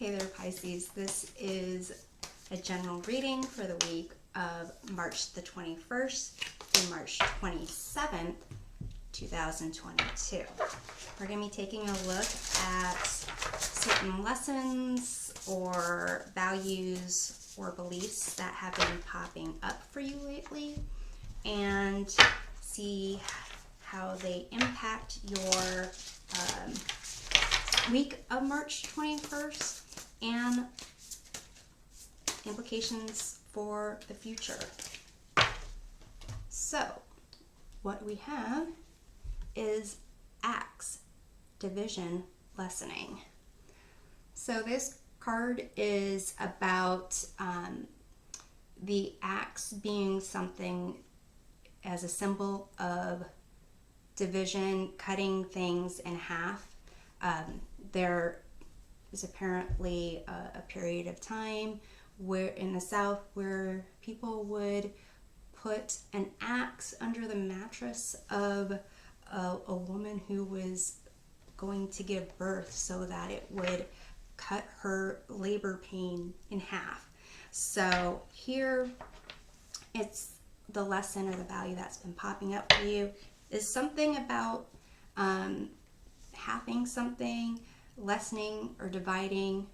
Hey there, Pisces. This is a general reading for the week of March the 21st through March 27th, 2022. We're going to be taking a look at certain lessons or values or beliefs that have been popping up for you lately and see how they impact your week of March 21st and implications for the future. So, what we have is Axe, Division, Lessening. So this card is about the axe being something as a symbol of division, cutting things in half. There is apparently a period of time where in the South where people would put an axe under the mattress of a woman who was going to give birth so that it would cut her labor pain in half. So here it's the lesson or the value that's been popping up for you is something about halving something, lessening or dividing,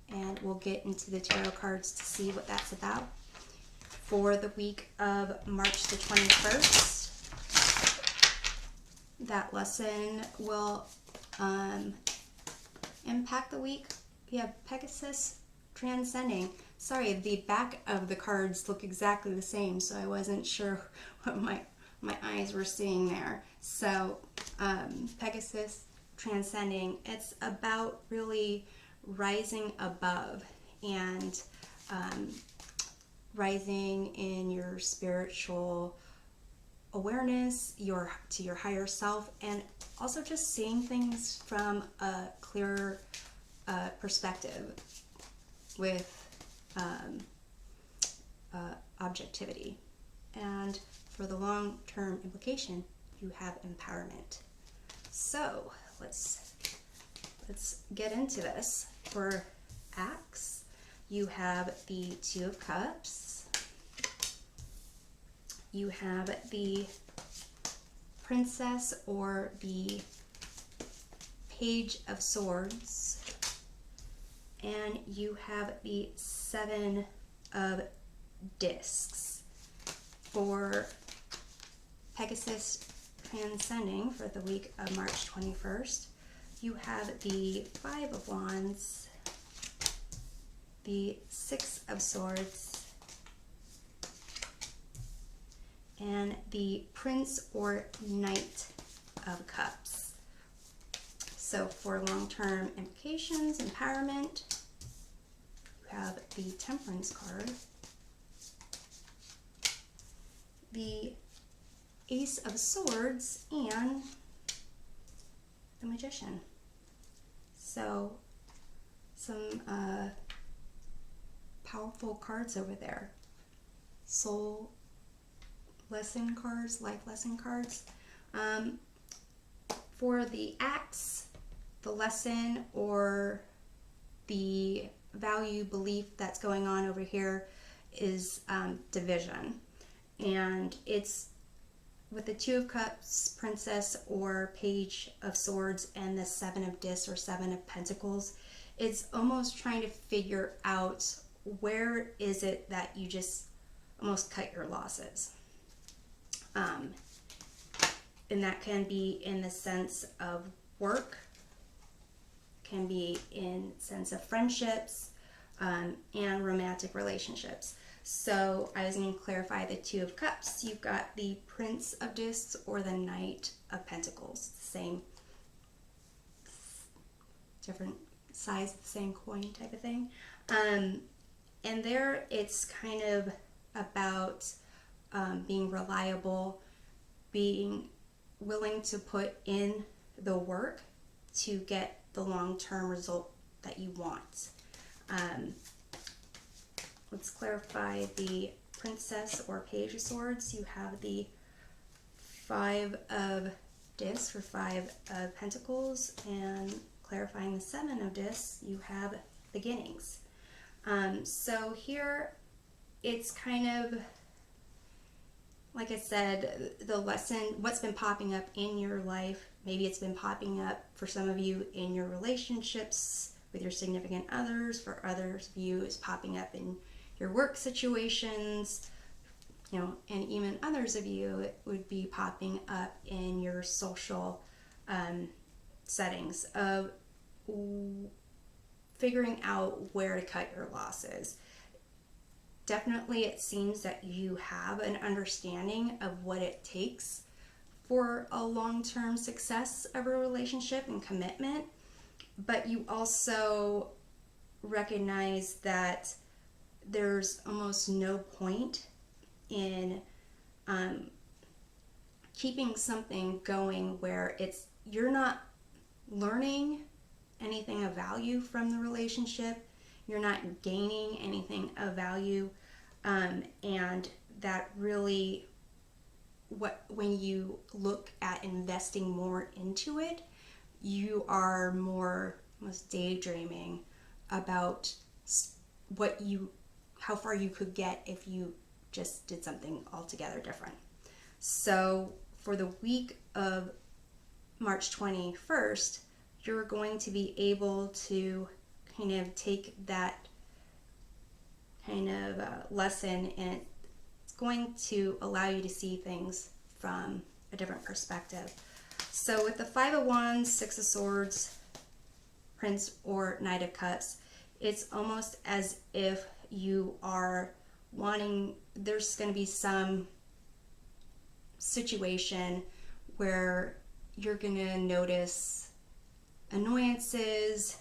and we'll get into the tarot cards to see what that's about. For the week of March the 21st, that lesson will impact the week. We have Pisces transcending. Sorry, the back of the cards look exactly the same, so I wasn't sure what my eyes were seeing there. So Pisces transcending, it's about really rising above and rising in your spiritual awareness, to your higher self, and also just seeing things from a clearer perspective with objectivity. And for the long-term implication, you have empowerment. So let's get into this. For Axe, you have the Two of Cups. You have the Princess or the Page of Swords. And you have the Seven of Discs. For Pisces transcending for the week of March 21st, you have the Five of Wands, the Six of Swords, and the Prince or Knight of Cups. So for long-term implications, empowerment, you have the Temperance card, the Ace of Swords, and the Magician. So some powerful cards over there. Soul lesson cards, life lesson cards. For the Axe, the lesson or the value belief that's going on over here is division. And it's with the Two of Cups, Princess or Page of Swords, and the Seven of Discs or Seven of Pentacles, it's almost trying to figure out where is it that you just almost cut your losses. And that can be in the sense of work, can be in sense of friendships, and romantic relationships. So I was going to clarify the Two of Cups. You've got the Prince of Discs or the Knight of Pentacles. Same, different size, the same coin type of thing. And there it's kind of about being reliable, being willing to put in the work to get the long-term result that you want. Let's clarify the Princess or Page of Swords. You have the Five of Discs or Five of Pentacles, and clarifying the Seven of Discs, you have beginnings. So here it's kind of, like I said, the lesson, what's been popping up in your life. Maybe it's been popping up for some of you in your relationships with your significant others. For others of you, it's popping up in your work situations, you know, and even others of you, it would be popping up in your social settings of figuring out where to cut your losses. Definitely, it seems that you have an understanding of what it takes for a long-term success of a relationship and commitment, but you also recognize that there's almost no point in keeping something going where you're not learning anything of value from the relationship, you're not gaining anything of value, and that really, when you look at investing more into it, you are more almost daydreaming about how far you could get if you just did something altogether different. So for the week of March 21st, you're going to be able to kind of take that kind of lesson, and it's going to allow you to see things from a different perspective. So with the Five of Wands, Six of Swords, Prince or Knight of Cups, it's almost as if you are wanting, there's going to be some situation where you're going to notice annoyances,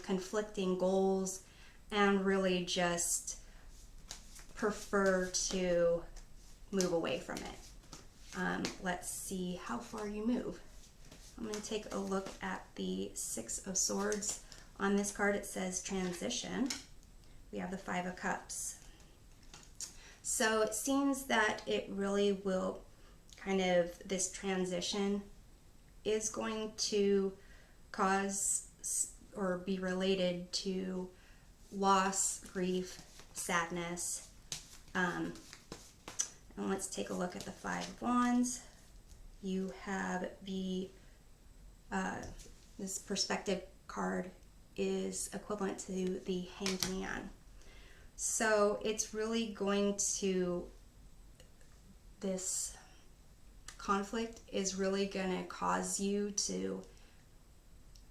conflicting goals, and really just prefer to move away from it. Let's see how far you move. I'm going to take a look at the Six of Swords. On this card it says transition. We have the Five of Cups. So it seems that it really will this transition is going to cause or be related to loss, grief, sadness. And let's take a look at the Five of Wands. You have this perspective card is equivalent to the Hanged Man. So it's really going to, this conflict is really going to cause you to,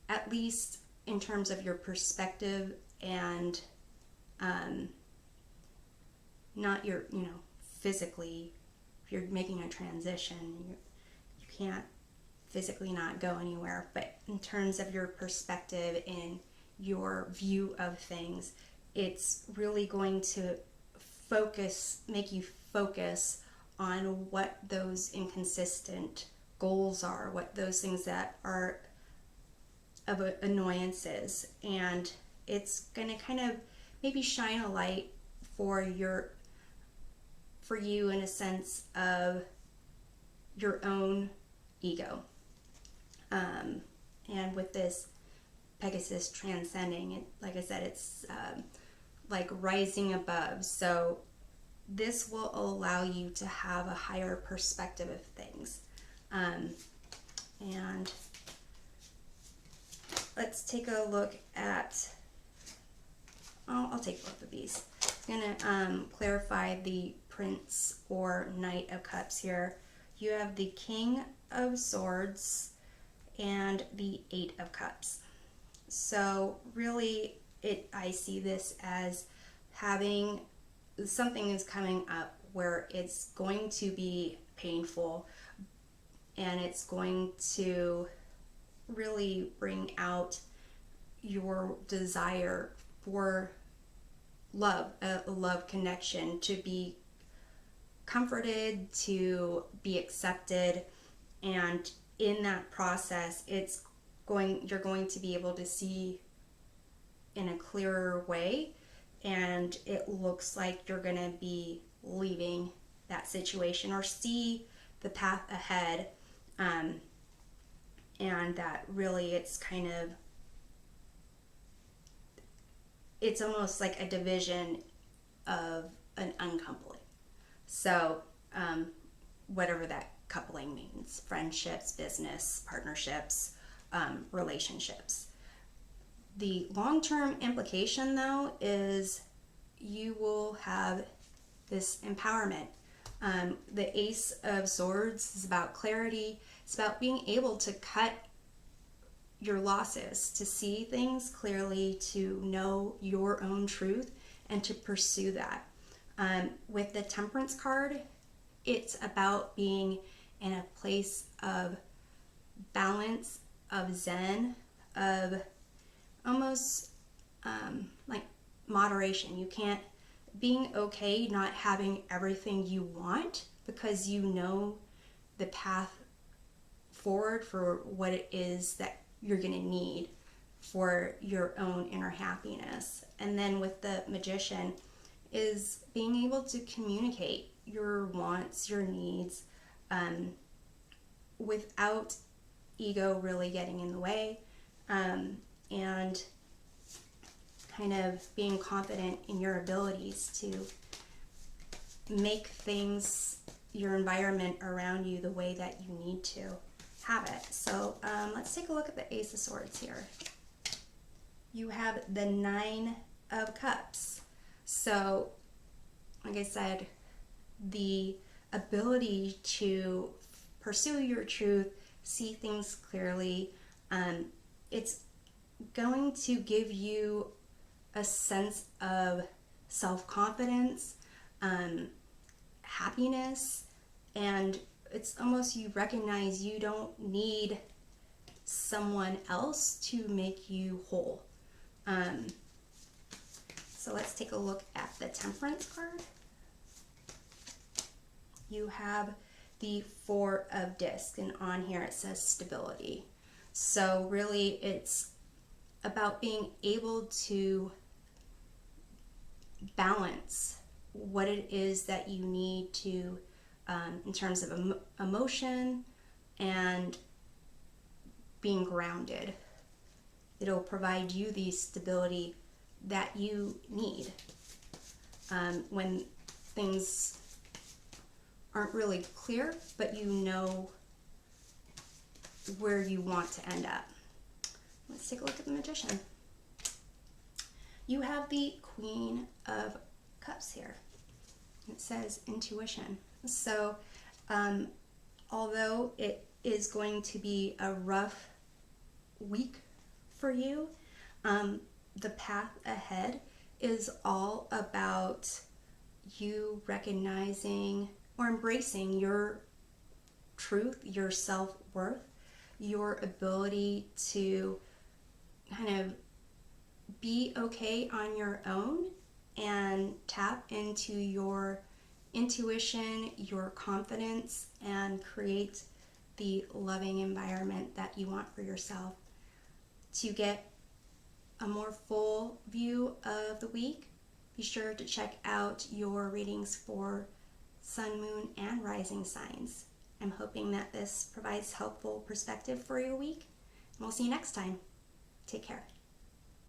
at least in terms of your perspective and not your, physically, if you're making a transition, you can't physically not go anywhere, but in terms of your perspective and your view of things, it's really going to make you focus on what those inconsistent goals are, what those things that are of annoyances, and it's going to kind of maybe shine a light for you in a sense of your own ego. And with this Pegasus transcending, it, like I said, it's like rising above. So this will allow you to have a higher perspective of things. And let's take a look at, I'll take both of these. I'm going to clarify the Prince or Knight of Cups here. You have the King of Swords and the Eight of Cups. So really, I see this as having something is coming up where it's going to be painful, and it's going to really bring out your desire for love, a love connection, to be comforted, to be accepted, and in that process, you're going to be able to see in a clearer way, and it looks like you're going to be leaving that situation or see the path ahead, and that really it's kind of it's almost like a division of an uncoupling. So whatever that coupling means, friendships, business, partnerships, relationships. The long-term implication, though, is you will have this empowerment. The Ace of Swords is about clarity. It's about being able to cut your losses, to see things clearly, to know your own truth, and to pursue that. With the Temperance card, it's about being in a place of balance, of zen, of almost like moderation. You can't, being okay not having everything you want, because you know the path forward for what it is that you're going to need for your own inner happiness. And then with the Magician is being able to communicate your wants, your needs, without ego really getting in the way, and kind of being confident in your abilities to make things, your environment around you, the way that you need to have it. So let's take a look at the Ace of Swords here. You have the Nine of Cups. So, like I said, the ability to pursue your truth, see things clearly, it's going to give you a sense of self-confidence, happiness, and it's almost, you recognize you don't need someone else to make you whole. So let's take a look at the Temperance card. You have the Four of Discs, and on here it says stability. So really it's about being able to balance what it is that you need to, in terms of emotion and being grounded. It'll provide you the stability that you need when things aren't really clear, but you know where you want to end up. Let's take a look at the Magician. You have the Queen of Cups here. It says intuition. So although it is going to be a rough week for you, the path ahead is all about you recognizing or embracing your truth, your self-worth, your ability to kind of be okay on your own and tap into your intuition, your confidence, and create the loving environment that you want for yourself. To get a more full view of the week, be sure to check out your readings for Sun, Moon, and Rising signs. I'm hoping that this provides helpful perspective for your week, and we'll see you next time. Take care.